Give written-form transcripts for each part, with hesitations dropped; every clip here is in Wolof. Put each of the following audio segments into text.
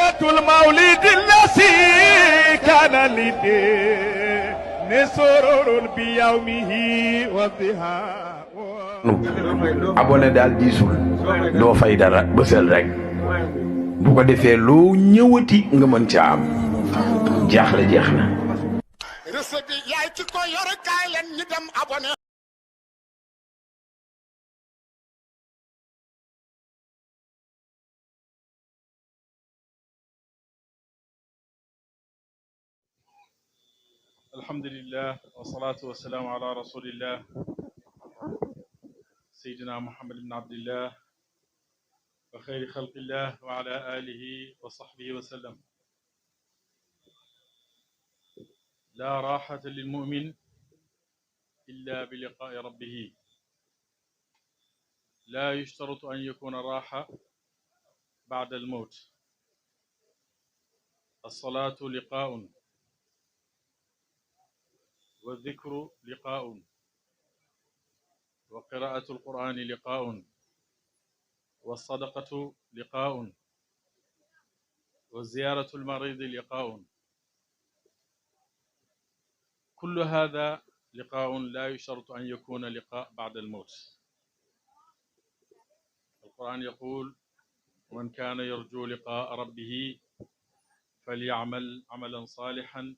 المولد الذي كان لدين سرور بيومه وضحى abonné daal diisul doo fay dara bësal rek bu ko defee loo ñëwati nga mën ca am jaaxle jeex na. recette bi yaay ci ko yor kaay leen ñu dem abonné. alhamdulillah wasalaatu wasalaamu ala rasulillah sayyidina muhammad ibn abdillah wa xayri xalqillah wa ala alihi wa sahbihi wa sallam. la raxata lilmumin illa bi liqaai rabbihi la yushtaratu an yakuna raxa bacda almawt. alsalaatu liqaaun والذكر لقاء وقراءة القرآن لقاء والصدقة لقاء وزيارة المريض لقاء كل هذا لقاء لا يشترط أن يكون لقاء بعد الموت. القرآن يقول ومن كان يرجو لقاء ربه فليعمل عملا صالحا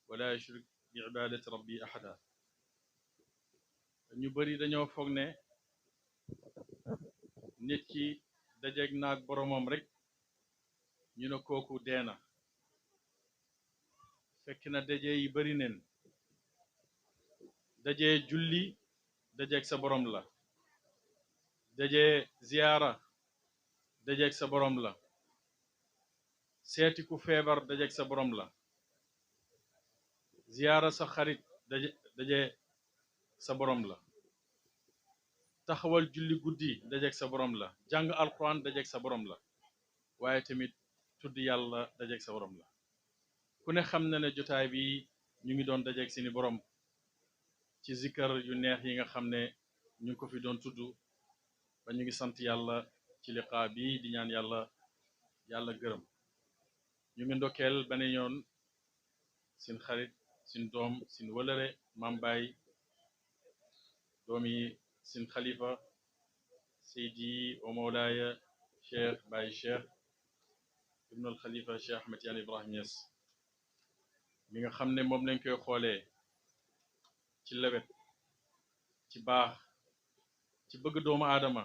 ولا يشرك bi ibadati rabbi ahada. ñu bari dañoo foog ne nit ki dajeeg naag boromam rek ñu ne kooku deena fekk na daje yi bari neen. daje julli dajeeg sa borom la, daje ziyaara dajeeg sa borom la, seeti ku feebar dajeeg sa borom la, ziyaara sa xarit daje sa borom la, taxawal julli guddi dajeeg sa borom la, jàng alquran dajeeg sa borom la, waaye tamit tudd yàlla dajeeg sa borom la. ku ne xam na ne jotaay bi ñu ngi doon dajeeg seeni borom ci zikkar yu neex yi nga xam ne ñu ngi ko fi doon tudd ba ñu ngi sant yàlla ci liqaa bi di ñaan yàlla gërëm. ñu ngi ndokkeel beneen yoon seen xarit sin doom sin wëlëre maam Baay doomi sin xalifa seydi wa mawlaaya cheikh Baay cheikh ibnul xalifa cheikh Ahmed Tidiane Ibrahima Niass mi nga xam ne moom lañ koy xoolee ci lewet, ci baax, ci bëgg doomu aadama,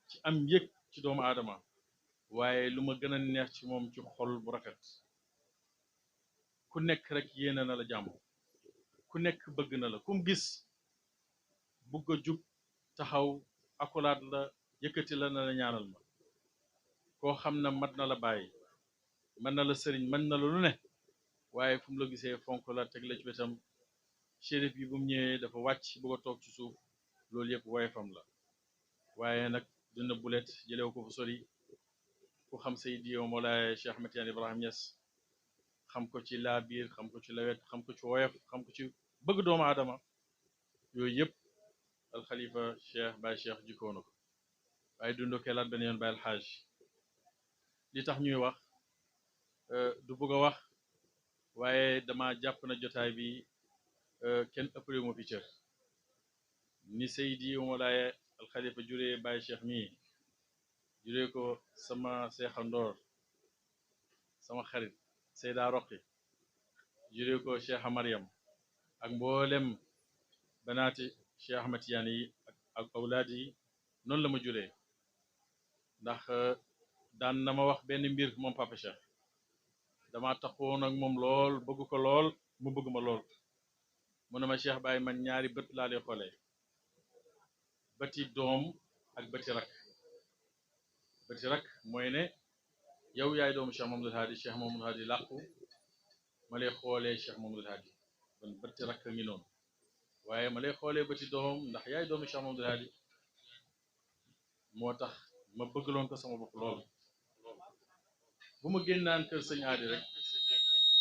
ci am yëg ci doomu aadama, waaye lu ma gën a neex ci moom ci xol bu rafet. ku nekk rek yéene na la jàmm, ku nekk bëgg na la, kum gis bugg a jug taxaw akolaat la yëkkati la na la ñaanal ma. koo xam na mat na la bàyyi, mën na la sëriñ, mën na la lu ne, waaye fu mu la gisee fonk la teg la ci wetam. shérif bi bu mu ñëwee dafa wàcc bëgg a toog ci suuf, loolu yëpp woyefam la. waaye nag dina bulet jëlew ko fu sori. ku xam Seydi wa Mawlaaya Cheikh Ahmed Tidiane Ibrahima Niass xam ko ci laa biir, xam ko ci lawet, xam ko ci woyof, xam ko ci bëgg doomu aadama, yooyu yëpp alxalifa cheikh Baay cheikh jikkoona ko. waaye du ndokkeelaat benn yoon Baay alxaaj. li tax ñuy wax du bëgg a wax, waaye dama jàpp na jotaay bi kenn ëppale moo fi cër. ni Seydi wa Mawlaaya alxalifa juree Baay cheikh mii, juree ko sama seexandoor, sama xarit Seyda Roqi, juree ko Cheikh Mariam ak mboolem banaati Cheikh Ahmed Tidiane yi ak awlaad yi, noonu la ma juree. ndax daan na ma wax benn mbir moom Papa Cheikh, dama taxoon ak moom lool, bëgg ko lool, mu bëgg ma lool. mu ne ma Cheikh Baye man ñaari bët laa lay xoolee, bëti doom ak bëti rak. bëti rak mooy ne yow yaay doomu Cheikh Mamadou Hadi, Cheikh Mamadou Hadi làqu ma lay xoolee Cheikh Mamadou Hadi, kon bëti rak a ngi noonu. waaye ma lay xoolee bëti doom ndax yaay doomu Cheikh Mamadou Hadi, moo tax ma bëggaloon ko sama bopp lool. bu ma génnaan kër sëñ Hadi rek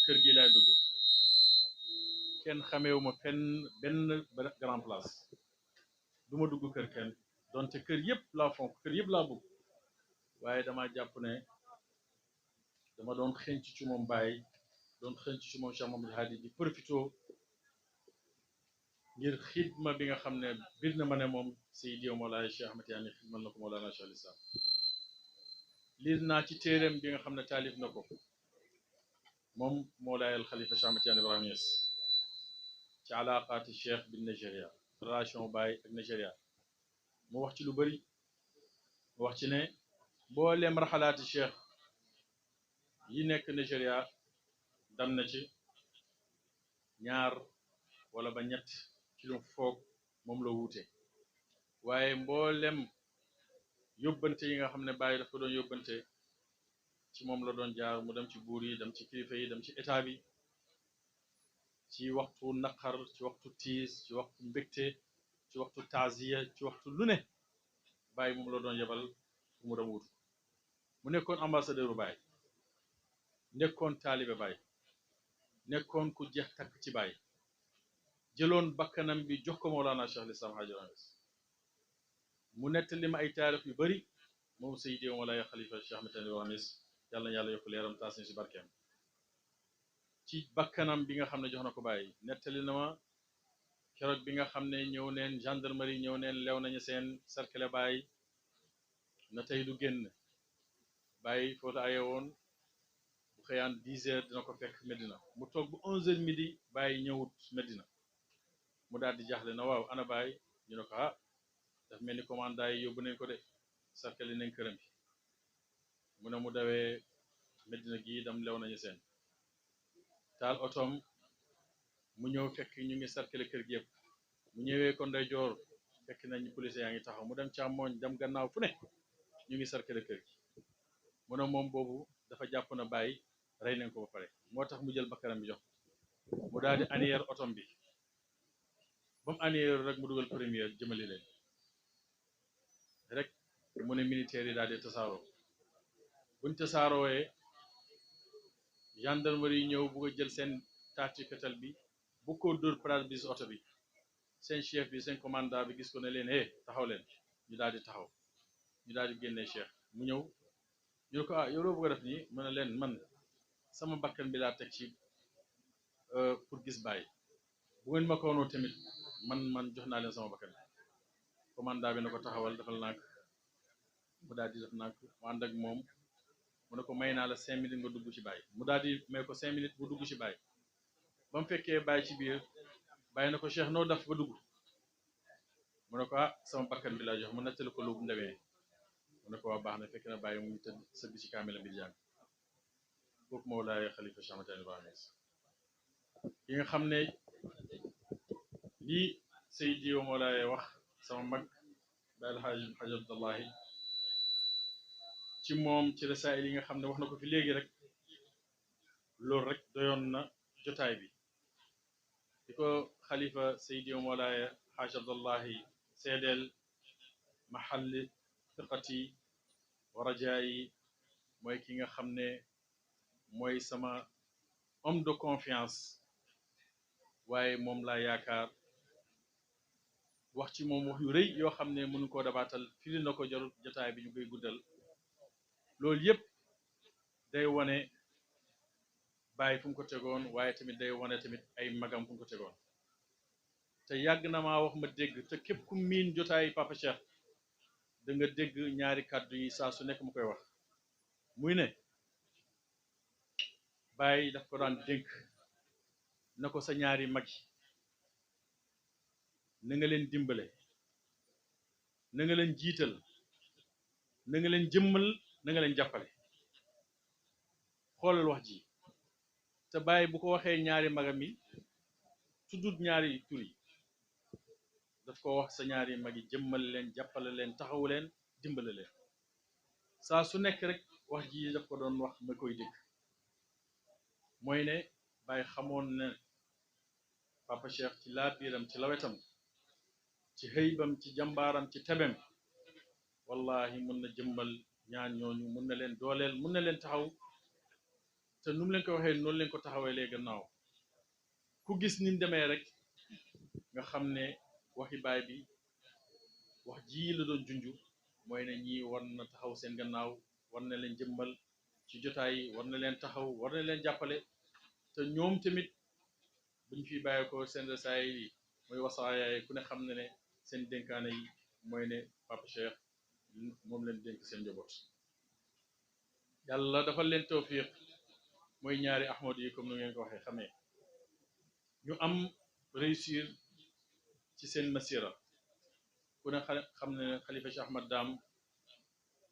kër gi laay dugg, kenn xameewuma fenn benn grand place, du ma dugg kër kenn, donte kër yëpp laa fonk, kër yëpp laa bëgg. waaye dama jàpp ne dama doon xenc ci moom Baye doon xenc ci moom Cheikh Mamadou Hadi di profito ngir xidma bi nga xam ne bir na ma ne moom Seydi Mawlaay Cheikh Ahmed Tidiane xidmal na ko Mawlana Cheikh al Islam liir naa ci téeréem bi nga xam ne taalif na ko moom Mawlaay al Khalifa Cheikh Ahmed Tidiane Ibrahima Niass ci alaaqaati Cheikh bi Nigeria relation Baye ak Nigeria mu wax ci lu bëri mu wax ci ne mbooleem raxalaati Cheikh yi nekk Nigeria dam na ci ñaar wala ba ñett ci lu foog moom la wuute waaye mboolem yóbbante yi nga xam ne Baye daf ko doon yóbbante ci moom la doon jaar mu dem ci buur yi dem ci kilifa yi dem ci état bi ci waxtu naqar ci waxtu tiis ci waxtu mbégte ci waxtu taaziya ci waxtu lu ne Baye moom la doon yebal fu mu dem wutu mu nekkoon ambassadeuru Baye nekkoon taalibe Baye nekkoon ku jeex takk ci Baye jëloon bakkanam bi jox ko Mawlana Cheikh al-Islam Hadji Ramis mu nettali ma ay taarix yu bari moom Seydi Mawlaay Khalifa Cheikh Ahmed Tidiane Ramis yàlla na yàlla yokk leeram taas ni si barkeem ci bakkanam bi nga xam ne jox na ko Baye nettali na ma keroog bi nga xam ne ñëw neen gendarmerie ñëw neen lew nañu seen cercle Baye na tey du génn Baye foofu la aye woon bu xëyaan 10 heures dina ko fekk Medina mu toog bu 11 heures midi Baye ñëwut Medina mu daal di jaaxle na waaw ana Baye ñu ne ko ah daf mel ni commandant yi yóbbu nañ ko de cercle nañ këram bi mu ne mu dawee Medina gii dam lew nañu seen taal otoom mu ñëw fekk ñu ngi cercle kër gi yëpp mu ñëwee ko ndeyjoor fekk nañ police yaa ngi taxaw mu dem càmmooñ dem gannaaw fu ne ñu ngi cercle kër gi mu ne moom boobu dafa jàpp na Baye rey nañ ko ba pare moo tax mu jël bakkanam bi jox mu daal di aniyeer otom bi ba mu aniyeer rek mu dugal première jëmali leen rek mu ne militaire yi daal di tasaaroo buñ tasaarooyee gendarmerie yi ñëw bugg a jël seen taati fetal bi bu ko dóor pare-brise oto bi seen chef bi seen commandant bi gis ko ne leen taxaw leen ñu daal di taxaw ñu daal di génnee Cheikh mu ñëw ñu ne ko ah yow loo bëgg a def nii mu ne leen man sama bakkan bi laa teg ci pour gis Baye bu ngeen ma ko woonoo tamit man jox naa leen sama bakkan commandant bi na ko taxawal defal nànk mu daal di def nànk mu ànd ak moom mu ne ko may naa la 5 minutes nga dugg ci Baye mu daal di may ko 5 minutes bu dugg ci Baye ba mu fekkee Baye ci biir Baye na ko Cheikh noo def ba dugg mu ne ko ah sama bakkan bi laa jox mu nettali ko lu mu demee mu ne ko waa baax na fekk na Baye mu ngi tëdd sëgg ci kaamela bi jàng kooku Mawlaay Khalifa Cheikh Ahmed Tidiane Ibrahima Niass ki nga xam ne lii Seydi Mawlaay wax sama mag Baye Alxaaji Xaaji Abdallahi ci moom ci rasaayil yi nga xam ne wax na ko fi léegi rek loolu rek doyoon na jotaay bi di ko xalifa Seydi Mawlaay Xaaji Abdallahi seedeel mahalli fiqati wa rajaayi mooy ki nga xam ne mooy sama homme de confiance waaye moom laa yaakaar wax ci moom wax yu rëy yoo xam ne mënu koo dabaatal firi na ko jarut jotaay bi ñu koy guddal loolu yëpp day wane Baye fu mu ko tegoon waaye tamit day wane tamit ay magam fu mu ko tegoon te yàgg na maa wax ma dégg te képp ku miin jotaay Papa Cheikh da nga dégg ñaari kàddu yi saa su nekk mu koy wax muy ne Baye daf ko daan dénk na ko sa ñaari mag yi na nga leen dimbale na nga leen jiital na nga leen jëmmal na nga leen jàppale xoolal wax ji te Baye bu ko waxee ñaari magam yi tuddut ñaari tur yi daf ko wax sa ñaari mag yi jëmmal leen jàppale leen taxawu leen dimbale leen saa su nekk rek wax ji daf ko doon wax ma koy dégg mooy ne Baye xamoon ne Papa Cheikh ci laa biiram ci lawetam ci xëybam ci jàmbaaram ci tebem wallahi mun na jëmmal ñaan ñooñu mun na leen dooleel mun na leen taxaw te nu mu leen ko waxee noonu leen ko taxawee lee gannaaw ku gis ni mu demee rek nga xam ne waxi Baye bi wax ji la doon junju mooy ne ñii war na taxaw seen gannaaw war na leen jëmmal ci jotaay war na leen taxaw war na leen jàppale te ñoom tamit buñ fi bàyyi ko seen resaay yi mooy wasaayaay ku ne xam ne ne seen dénkaane yi mooy ne Papa Cheikh moom leen dénk seen njaboot yàlla dafa leen tawfiq mooy ñaari ahmad yi comme ni ngeen ko waxee xamee ñu am réussir ci seen masira ku ne xam ne xalifa Cheikh Ahmad Dame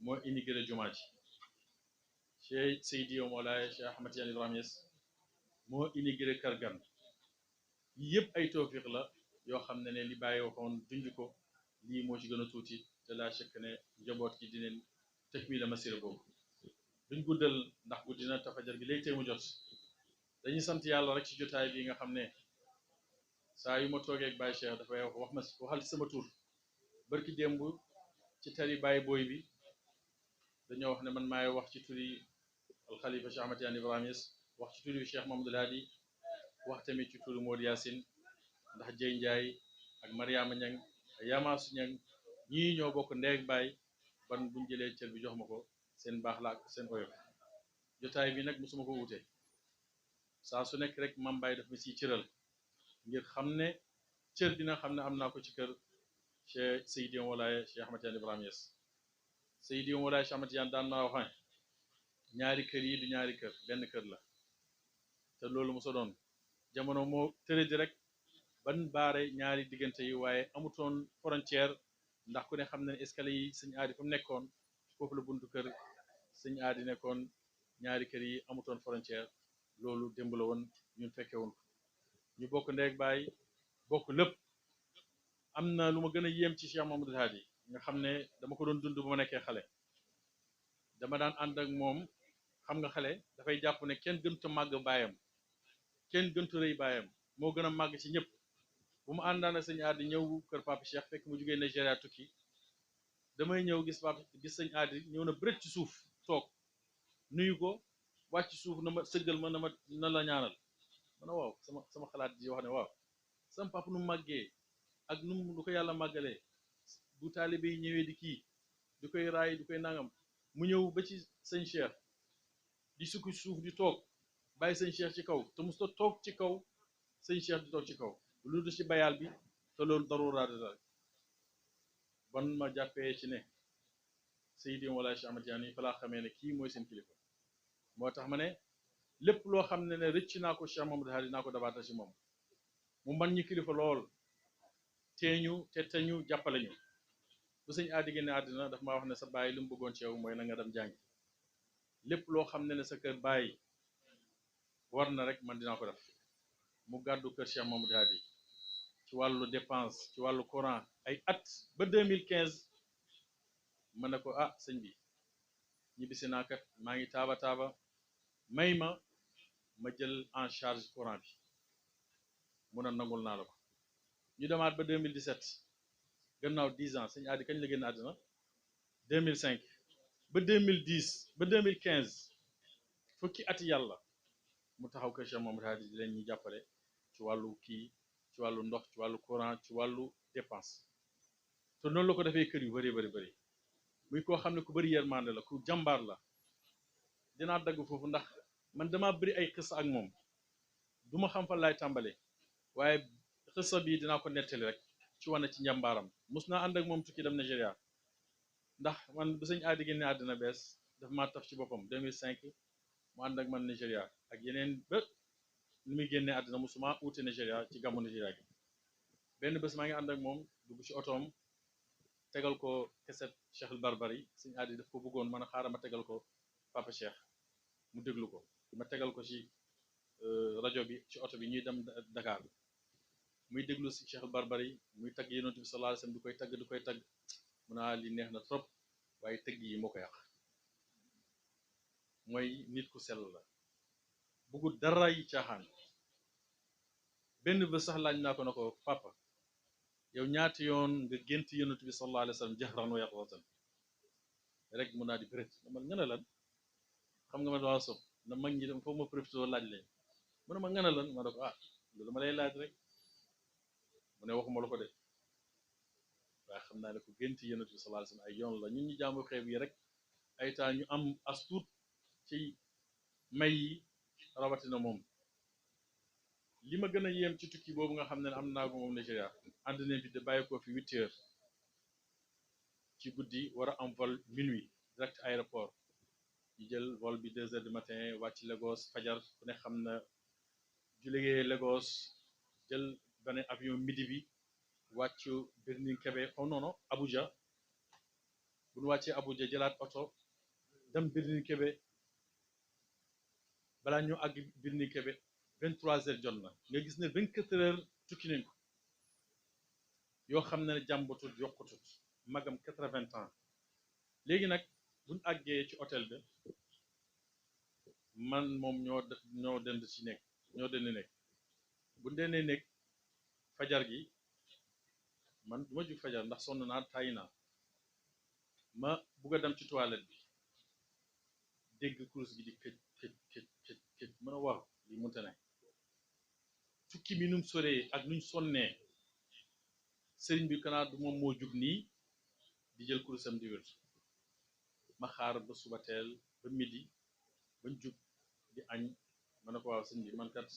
moo inauguré jumaa ji Cheikh Seydi Mawlaay Cheikh Ahmad Tidiane Ibrahima Niass moo inauguré kër gan yëpp ay tawfiq la yoo xam ne li bàyyi waxoon junj ko lii moo ci gën a tuuti te laa chekk ne njaboot gi dineen takmila masira boobu duñ guddal ndax guddi na te fajar gi léegi tey mu jot dañuy sant yàlla rek ci jotaay bi nga xam ne saa yu ma toogee ak Baye Cheikh dafay waxal ci sama tur barki démb ci tari Baye booy bi dañoo wax ne man maay wax ci turi alxalifa Cheikh Ahmad Tidiane Ibrahima Niass wax ci turi Cheikh Mamadou Hadi wax tamit ci turi Modou Yacine ndax Jey Ndiaye ak Mariama Niang ak Yamasu Niang ñii ñoo bokk ndeeg baay ban buñ jëlee cër bi jox ma ko seen baax la ak seen oyof jotaay bi nag mosuma ko wute saa su nekk rek mam Baye daf ma siy cëral ngir xam ne cër dina xam ne am naa ko ci kër Cheikh Seydi Mawlaay Cheikh Ahmad Tidiane Ibrahima Niass Seydi Mawlaay Cheikh Ahmad Tidiane daan naa wax ne ñaari kër yi du ñaari kër benn kër la te loolu mosa doon jamono moo tëradi rek ban baare ñaari diggante yi waaye amutoon frontière ndax ku ne xam ne escalier yi sëñ aadi fa mu nekkoon foofu la buntu kër sëñ aadi nekkoon ñaari kër yi amutoon frontière loolu démb la woon ñun fekke woon ko ñu bokk ndeeg baay bokk lépp am na lu ma gën a yéem ci Cheikh Mamadou Hadi nga xam ne dama ko doon dund bu ma nekkee xale dama daan ànd ak moom xam nga xale dafay jàpp ne kenn gënta màgg baayam kenn gënta rëy baayam moo gën a màgg ci ñëpp bu mu àndaan ak sëñ aadi ñëw kër Papa Cheikh fekk mu jugee Nigeria tukki damay ñëw gis sëñ aadi ñëw na bërët ci suuf toog nuyu ko wàcc suuf na ma sëggal ma na la ñaanal ma ne waaw sama xalaat ji wax ne waaw sama papa nu màggee ak nu ko yàlla màggalee bu taalibe yi ñëwee di kii di koy raay di koy nangam mu ñëw ba ci sëñ Cheikh di sukk suuf di toog bàyyi sëñ Cheikh ci kaw te musta toog ci kaw sëñ Cheikh di toog ci kaw lu du ci bayal bi te loolu daruraat la ban ma jàppee ci ne Seydi Mawlaay Cheikh Ahmad Tidiane fa laa xamee ne kii mooy seen kilifa moo tax ma ne lépp loo xam ne rëcc naa ko Cheikh Mamadou Hadi naa ko dabaata ci moom mu man ñu kilifa lool teeñu te teñu jàppale ñu bu sëñ aadi génne àddina daf maa wax ne sa bàyyi lu mu bëggoon ci yow mooy na nga dem jàngi lépp loo xam ne sa kër bàyyi war na rek man dinaa ko def mu gàddu kër Cheikh Mamadou Hadi ci wàllu dépense ci wàllu courant ay at ba 2015 ma ne ko ah sëñ bi ñibbisi naa kat maa ngi taaba may ma jël en charge courant bi mun a nangul naa la ko ñu demaat ba 2017 gannaaw 10 ans sëñ aadi kañ la génn àddina 2005 ba 2010 ba 2015 fukki at yàlla mu taxaw kër Cheikh Mamadou Hadi di leen ñu jàppale ci wàllu kii ci wàllu ndox ci wàllu courant ci wàllu dépense te noonu la ko defee kër yu bëri muy koo xam ne ku bëri yërmande la ku jàmbaar la dinaa dagg foofu ndax man dama bëri ay xissa ak moom duma xam fa laay tàmbale waaye xissa bi dinaa ko nettali rek ci wane ci njàmbaaram mus naa ànd ak moom tukki dem Nigeria ndax man bu sëñ aadi génne àddina bees daf maa taf ci boppam 2005 mu ànd ak man Nigeria ak yeneen ba ni muy génnee àddina musuma uute Nigeria ci gàmmu Nigeria gi benn bés maa ngi ànd ak moom dugg ci otoom tegal ko keset Cheikh al Barbari sëñ aadi daf ko bëggoon man a xaaral ma tegal ko Papa Cheikh mu déglu ko ma tegal ko ci rajo bi ci oto bi ñuy dem Dakar muy déglu si Cheikh al Barbari muy tagg Yonent bi sallallahu alayhi wasallam du koy tagg mu naa li neex na trop waaye tëgg yi moo ko yàq mooy nit ku sell la bëggu dara yi caaxaan benn bés sax laaj naa ko na ko papa yow ñaati yoon nga gént Yonent bi sallallahu alayhi wasallam jahran wa yaqzatan rek mun naa di bëret man nga ne lan xam nga ma dama sob na mag ñi dem foofu ma profité laaj leen mu ne ma nga ne lan ma ne ko ah loolu ma lay laaj rek mu ne waxuma la ko de waaye xam naa ne ko gént Yonent bi sallallahu alayhi wasallam ay yoon la ñun ñu jaamu xeeb yi rek ay temps ñu am as tuut ci may yi rawatina moom li ma gën a yéem ci tukki boobu nga xam ne am naa ko moom Nigeria ànd nañ fi de bàyyi ko fi 8 heures ci guddi war a am vol minuit direct aéroport ñu jël vol bi 2 heures du matin wàcc Lagos fajar ku ne xam na ju liggéey Lagos jël beneen avion midi bi wàcc Birnin Kebe oh non non Abuja bu ñu wàccee Abuja jëlaat oto dem Birnin Kebe balaa ñu àgg Birnin Kebe 23 heures jot na nga gis ne 24 heures tukki nañ ko yoo xam ne jàmbatut yokkutut magam 80 ans léegi nag buñ àggee ci hôtel bi man moom ñoo dend ci nekk ñoo dend nekk bu dendee nekk fajar gi man du ma jug fajar ndax sonn naa tàyyi naa ma bugg a dem ci toilette bi dégg kurus gi di këj këj këj këj këj mën a waaw li mënta ne tukki bi num soree ak nuñ sonnee sëriñ bi kanaa du moom moo jug nii di jël kurusam di wér ma xaar ba suba teel ba midi bañ jug di añ ma ne ko waaw sëñ bi man kat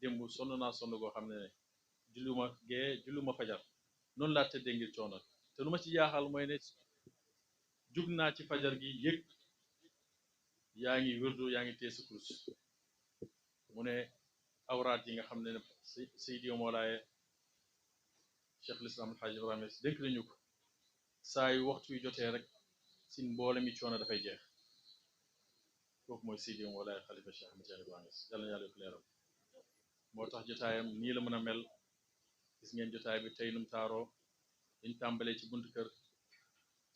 démb sonn naa sonn goo xam ne julluma gee julluma fajar noonu laa tëddee ngir coono te lu ma ci jaaxal mooy ne jug naa ci fajar gi yëg yaa ngi wérdu yaa ngi téye sa kurus mu ne awraat yi nga xam ne Seydi Moolaaye Cheikh l'Islam Alxaaji Ibrahima dénk nañu ko saa yu waxtu yu jotee rek sin mboole mi coono dafay jeex kooku mooy Seydi Moolaaye Xalifa Cheikh Ahmed Tidiane Ibrahima yàlla na yàlla yokk leeram moo tax jotaayam nii la mën a mel gis ngeen jotaay bi tey num taaroo dañ tàmbalee ci buntu kër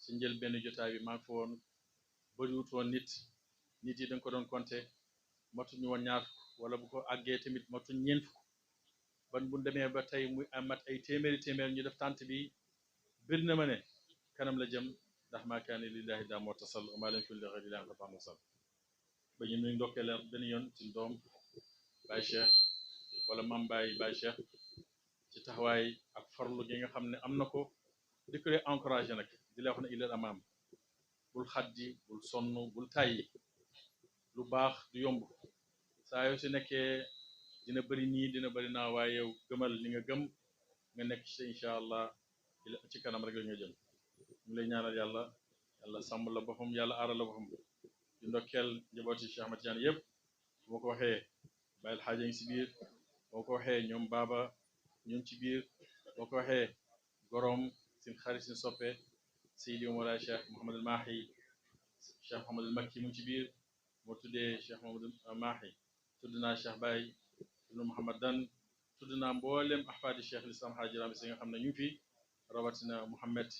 si njël benn jotaay bi maa ngi fa woon bëriwut woon nit yi dañ ko doon compter matuñu woon ñaar wala bu ko àggee tamit matuñ ñeent fukk ban bu demee ba tey muy amat ay téeméeri ñu def tànt bi bir na ma ne kanam la jëm ndax maa kaane lillahi daa moo tasal maa lam yakun li ghayri llahi qad masal ba ñu nuy ndokkee leen benn yoon ci doom Baye Cheikh wala mam Baye Cheikh ci taxawaay ak farlu gi nga xam ne am na ko di ko encouragé nag di la wax ne ilal amaam bul xaddi bul sonn bul tàyyi lu baax du yomb saa yoo si nekkee dina bëri nii dina bëri naa waaye yow gëmal li nga gëm nga nekk ci incha allah ci kanam rek la nga jëm ñu lay ñaanal yàlla sàmm la boppam yàlla aaral la boppam di ndokkeel njabooti Cheikh Ahmed Tidiane yëpp boo ko waxee bàyyil xaaja ngi si biir boo ko waxee ñoom baaba ñoom ci biir boo ko waxee goroom sin xarit sin soppe Seydi Moolaaye Cheikh Mouhamadul Mahi Cheikh Mouhamadul Makki mu ngi ci biir moo tuddee Cheikh Mouhamadul Mahi tudd naa Cheikh Baye ibnu Mouhamadan tudd naa mboolem ahfaadi Cheikh l'Islam Haaji Rami si nga xam ne ñu fi rawatina Mouhamed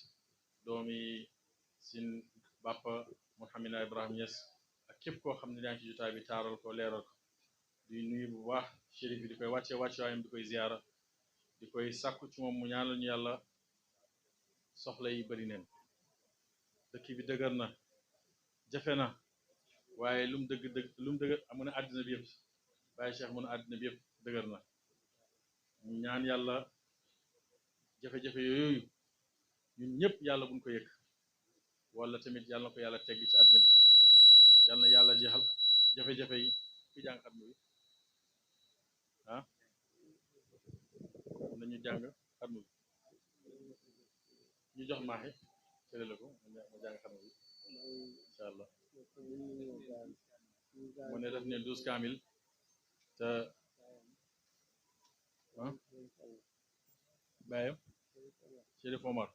doomi sin bàppa Mouhamina Ibrahima Niass ak képp koo xam ne daa ngi ci jotaay bi taaral ko leeral ko di nuyu bu baax chérif bi di koy wàccee waayam di koy ziyaara di koy sàkku ci moom mu ñaanal ñu yàlla soxla yi bari neen dëkk bi dëgër na jafe na waaye lu mu dëgg amu ne àddina bi yëpp Baye Cheikh mu ne àddina bi yëpp dëgër na ñu ñaan yàlla jafe-jafe yooyu ñun ñëpp yàlla buñ ko yëg wala tamit yàlla na ko yàlla tegg ci àddina bi yàlla na yàlla jeexal jafe-jafe yi fi jàng xatmu bi ah nañu jàng xatmu bi ñu jox maaxi tële la ko ma jàng xatmu bi incha allah mu ne def ne 12 kaamil te ah bàyyam Chérif Omar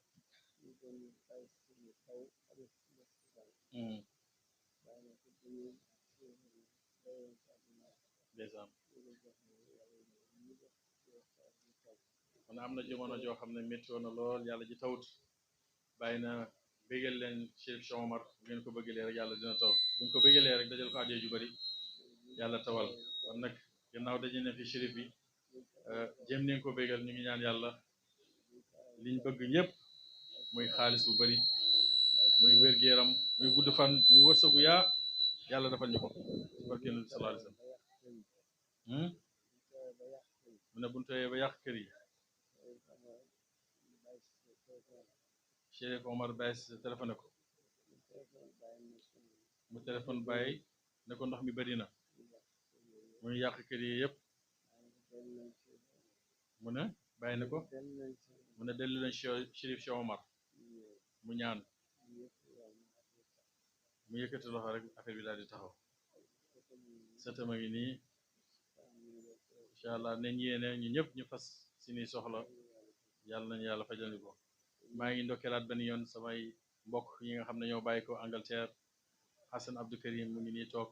ndeysaan man am na jamono joo xam ne métti woon na lool yàlla ji tawut bàyyi na bégal leen Chérif Cheikh Omar bu ngeen ko bëggalee rek yàlla dina taw buñ ko bëggalee rek dajal ko àddee ju bari yàlla tawal kon nag gannaaw daje na fi Chérif bi jéem nañ ko bégal ñu ngi ñaan yàlla liñ bëgg ñëpp muy xaalis bu bari muy wér-gu-yaram muy gudd fan muy wërsëgu yaa yàlla defal ñu ko ci barke Nabi sallallahu alayhi wasallam mu ne buñ tooyee ba yàq kër yi Chérif Omar Baye téléphoné ko mu téléphone Baye ne ko ndox mi bëri na muy yàq kër yi yëpp mu ne bàyyi na ko mu ne dellu leen Chérif Cheikh Omar mu ñaan mu yëkkati loxo rek affaire bi daal di taxaw setama ngi nii incha allah nañ yéene ñu ñëpp ñu fas suñuy soxla yàlla nañu yàlla fajal ko maa ngi ndokkeelaat benn yoon samay mbokk yi nga xam ne ñoo bàyyi ko Angleterre Hassan Abdou Karim mu ngi nii toog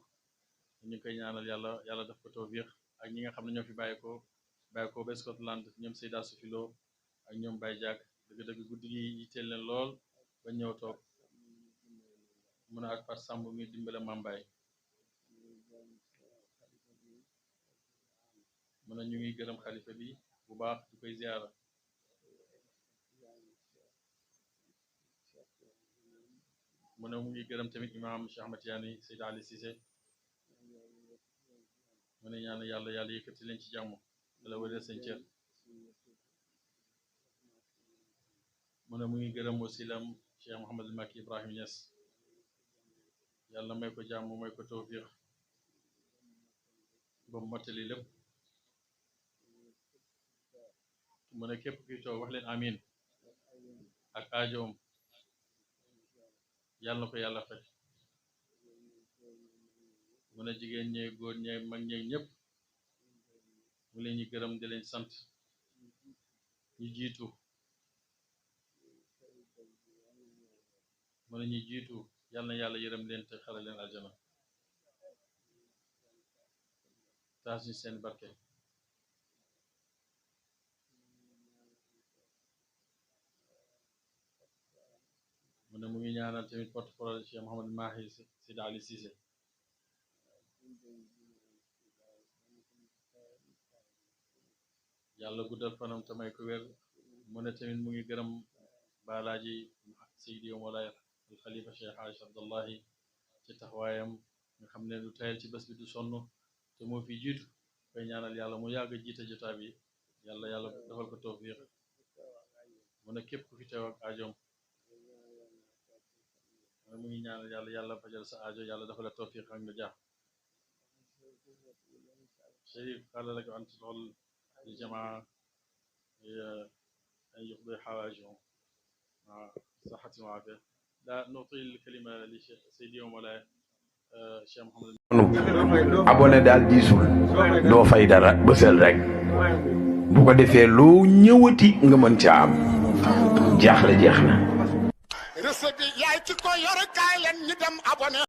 ñu ngi koy ñaanal yàlla def ko tawfiq ak ñi nga xam ne ñoo fi bàyyi ko ba Scotland ñoom Seyda Sufilo ak ñoom Baye Diak dëgg-dëgg guddi gi yitteel leen lool ba ñëw toog mun a ak Fat Samb mi dimbale Mambaay mun a ñu ngi gërëm xalifa bi bu baax di koy ziara mu ne mu ngi gërëm tamit imam Cheikh Ahmed Tidiane Seyda Ali Cissé mu ne ñaan yàlla yëkkati leen ci jàmm la wëree seen cër mu ne mu ngi gërëm wasilam Cheikh Mouhamadul Macky Ibrahim Niass yàlla may ko jàmm may ko tawfiq ba mu mottali lépp mu ne képp kuy toog wax leen amin ak aajoom yàlla na ko yàlla faj mu ne jigéen ñee góor ñee mag ñee ñëpp mu leen ñu gërëm di leen sant ñu jiitu mu ne ñu jiitu yàlla na yàlla yërëm leen te xare leen aljana taas ñu seen barke mu ne mu ngi ñaanal tamit porte-parole Cheikh Mouhamadou Mahi Seyda Ali Cissé yàlla guddal fanam te may ko wér mu ne tamit mu ngi gërëm balaaji Seydi Mawlaay al Khalifa Cheikh Haj Abdallahi ci taxawaayam nga xam ne du tayal ci bés bi du sonn te moo fi jiitu koy ñaanal yàlla mu yàgg jiite jotaay bi yàlla defal ko tawfiq mu ne képp ku fi teew ak aajoom mu ngi ñaanal yàlla fajal sa aajo yàlla defal la tawfiq ak nga jaax Chérif qala laka an tudxul الجماعة أن يقضي حوائجهم مع صحة وعافية لا نعطي الكلمة لسيدي ومولاي Cheikh Mouhamadou abonné daal diisul doo fay dara bësal rek bu ko defee loo ñëwati nga mën ca am jaaxle jeex na recette bi yaay ci ko yor kaay leen ñu dem abonné